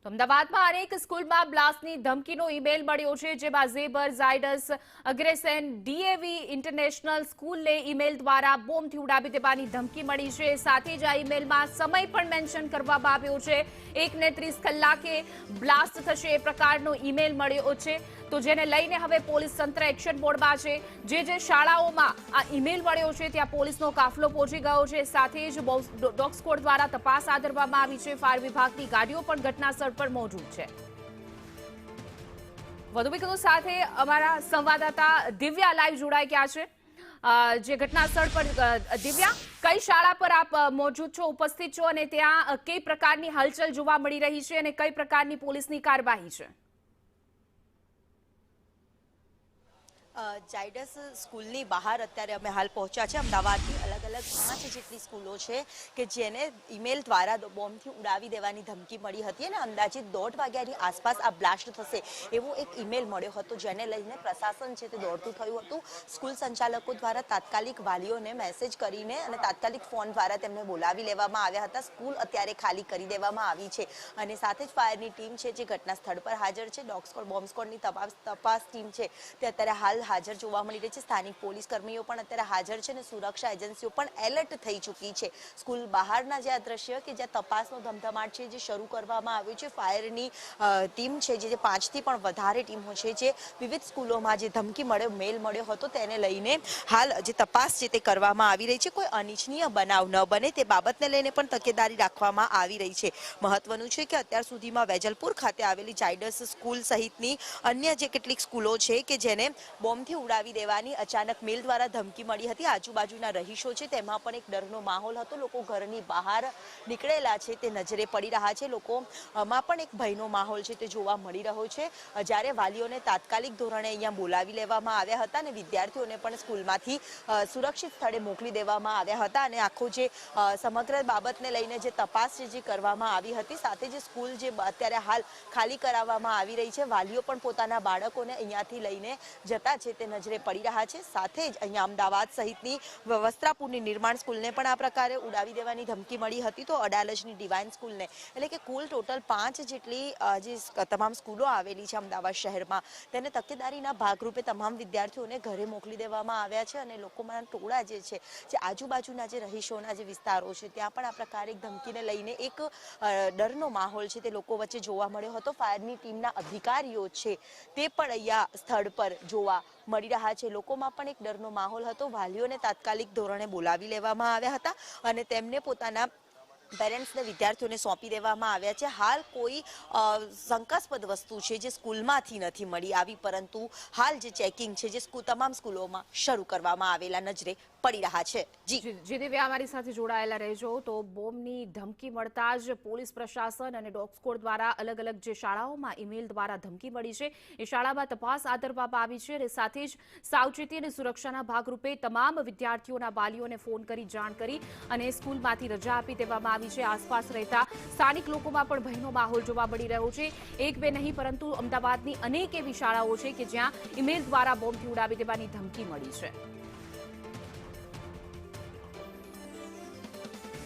તો અમદાવાદમાં અનેક સ્કૂલમાં બ્લાસ્ટની ધમકીનો ઈમેલ મળ્યો છે, જેમાં Zebar, Zydus, અગ્રેસેન, DAV international સ્કૂલને email દ્વારા બોમ્બથી ઉડાવી દેવાની ધમકી મળી છે. સાથે જ આ ઈમેલમાં સમય પણ મેન્શન કરવામાં આવ્યો છે. 1:30 કલાકે બ્લાસ્ટ થશે એ પ્રકારનો ઈમેલ મળ્યો છે. તો જેને લઈને હવે પોલીસ તંત્ર એક્શન મોડમાં છે. જે શાળાઓમાં આ ઈમેલ મળ્યો છે ત્યાં પોલીસનો કાફલો પહોંચી ગયો છે. સાથે જ ડોગ સ્ક્વોડ દ્વારા તપાસ હાથ ધરવામાં આવી છે. ફાયર વિભાગની ગાડીઓ પણ ઘટનાસ્થળ પર મોજૂદ છે. વધુ વિગતો સાથે અમારા સંવાદદાતા દિવ્યા લાઈવ જોડાઈ ગયા છે. જે ઘટનાસ્થળ પર દિવ્યા, કઈ શાળા પર આપ મોજૂદ છો, ઉપસ્થિત છો, અને ત્યાં કઈ પ્રકારની હલચલ જોવા મળી રહી છે અને કઈ પ્રકારની પોલીસની કાર્યવાહી છે? ઝાયડસ સ્કૂલની બહાર અત્યારે અમે હાલ પહોંચ્યા છે. અમદાવાદની અલગ અલગ 5 જેટલી સ્કૂલો છે કે જેને ઈમેલ દ્વારા બોમ્બથી ઉડાવી દેવાની ધમકી મળી હતી અને અંદાજિત 1:30 વાગ્યાની આસપાસ આ બ્લાસ્ટ થશે એવો એક ઈમેલ મળ્યો હતો, જેને લઈને પ્રશાસન છે તે દોડતું થયું હતું. સ્કૂલ સંચાલકો દ્વારા તાત્કાલિક વાલીઓને મેસેજ કરીને અને તાત્કાલિક ફોન દ્વારા તેમને બોલાવી લેવામાં આવ્યા હતા. સ્કૂલ અત્યારે ખાલી કરી દેવામાં આવી છે અને સાથે જ ફાયરની ટીમ છે જે ઘટના સ્થળ પર હાજર છે. ડોગ સ્ક્વોડ, બોમ્બ સ્ક્વોડની તપાસ ટીમ છે તે અત્યારે હાલ હાજર જોવા મળી રહી છે. સ્થાનિક પોલીસ કર્મીઓ પણ અત્યારે હાજર છે અને સુરક્ષા એજન્સીઓ પણ એલર્ટ થઈ ચૂકી છે. સ્કૂલ બહારના જે આ દ્રશ્ય કે જ્યાં તપાસનો ધમધમાટ છે જે શરૂ કરવામાં આવ્યો છે. ફાયરની ટીમ છે જે 5થી પણ વધારે ટીમો છે જે વિવિધ સ્કૂલોમાં જે ધમકી મેલ મળ્યો હતો તેને લઈને હાલ જે તપાસ છે તે કરવામાં આવી રહી છે. કોઈ અનિચ્છનીય બનાવ ન બને તે બાબતને લઈને પણ તકેદારી રાખવામાં આવી રહી છે. મહત્વનું છે કે અત્યાર સુધીમાં વેજલપુર ખાતે આવેલી ઝાયડસ સ્કૂલ સહિતની અન્ય જે કેટલીક સ્કૂલો છે કે જેને બોમ્બથી ઉડાવી દેવાની અચાનક મેલ દ્વારા ધમકી મળી હતી. આજુબાજુના રહીશો છે તેમાં પણ એક ડરનો માહોલ હતો. લોકો ઘરની બહાર નીકળેલા છે તે નજરે પડી રહ્યા છે. લોકોમાં પણ એક ભયનો માહોલ છે તે જોવા મળી રહ્યો છે. જ્યારે વાલીઓને તાત્કાલિક ધોરણે અહીંયા બોલાવી લેવામાં આવ્યા હતા અને વિદ્યાર્થીઓને પણ સ્કૂલમાંથી સુરક્ષિત સ્થળે મોકલી દેવામાં આવ્યા હતા અને આખો જે સમગ્ર બાબતને લઈને જે તપાસ છે જે કરવામાં આવી હતી, સાથે જે સ્કૂલ જે અત્યારે હાલ ખાલી કરાવવામાં આવી રહી છે, વાલીઓ પણ પોતાના બાળકોને અહીંયાથી લઈને જતા છે તે નજરે પડી રહ્યા છે. સાથે જ અહીંયા અમદાવાદ સહિતની વસ્ત્રાપુરની નિર્માણ સ્કૂલને પણ આ પ્રકારે ઉડાવી દેવાની ધમકી મળી હતી. તો અડાલજની ડિવાઇન સ્કૂલને, એટલે કે કુલ ટોટલ 5 જેટલી જે તમામ સ્કૂલો આવેલી છે અમદાવાદ શહેરમાં, તેને તકેદારીના ભાગરૂપે તમામ વિદ્યાર્થીઓને ઘરે મોકલી દેવામાં આવ્યા છે અને લોકોના ટોળા જે છે જે આજુબાજુના જે રહીશોના જે વિસ્તારો છે ત્યાં પણ આ પ્રકારે ધમકીને લઈને એક ડરનો માહોલ છે તે લોકો વચ્ચે જોવા મળ્યો હતો. ફાયરની ટીમના અધિકારીઓ છે તે પણ અહીંયા સ્થળ પર જોવા મળી રહ્યા છે. લોકોમાં પણ એક ડરનો માહોલ હતો. વાલીઓને તાત્કાલિક ધોરણે બોલાવી લેવામાં આવ્યા હતા અને તેમને પોતાના પેરેન્ટ્સને, વિદ્યાર્થીઓને સોંપી દેવામાં આવ્યા છે. હાલ કોઈ શંકાસ્પદ વસ્તુ છે જે સ્કૂલમાંથી નથી મળી આવી, પરંતુ હાલ જે ચેકિંગ છે જે તમામ સ્કૂલોમાં શરૂ કરવામાં આવેલા નજરે પડી રહ્યા છે. જી દિવ્યા, અમારી સાથે જોડાયેલા રહેજો. તો બોમ્બની ધમકી મળતા જ પોલીસ પ્રશાસન અને ડોગ સ્ક્વોડ દ્વારા અલગ અલગ જે શાળાઓમાં ઈમેલ દ્વારા ધમકી મળી છે એ શાળામાં તપાસ હાથ ધરવામાં આવી છે અને સાથે જ સાવચેતી અને સુરક્ષાના ભાગરૂપે તમામ વિદ્યાર્થીઓના વાલીઓને ફોન કરી જાણ કરી અને સ્કૂલમાંથી રજા આપી દેવામાં આવી છે. આસપાસ રહેતા સ્થાનિક લોકોમાં પણ ભયનો માહોલ જોવા મળી રહ્યો છે. એક બે નહીં પરંતુ અમદાવાદની અનેક એવી શાળાઓ છે કે જ્યાં ઈમેલ દ્વારા બોમ્બથી ઉડાવી દેવાની ધમકી મળી છે.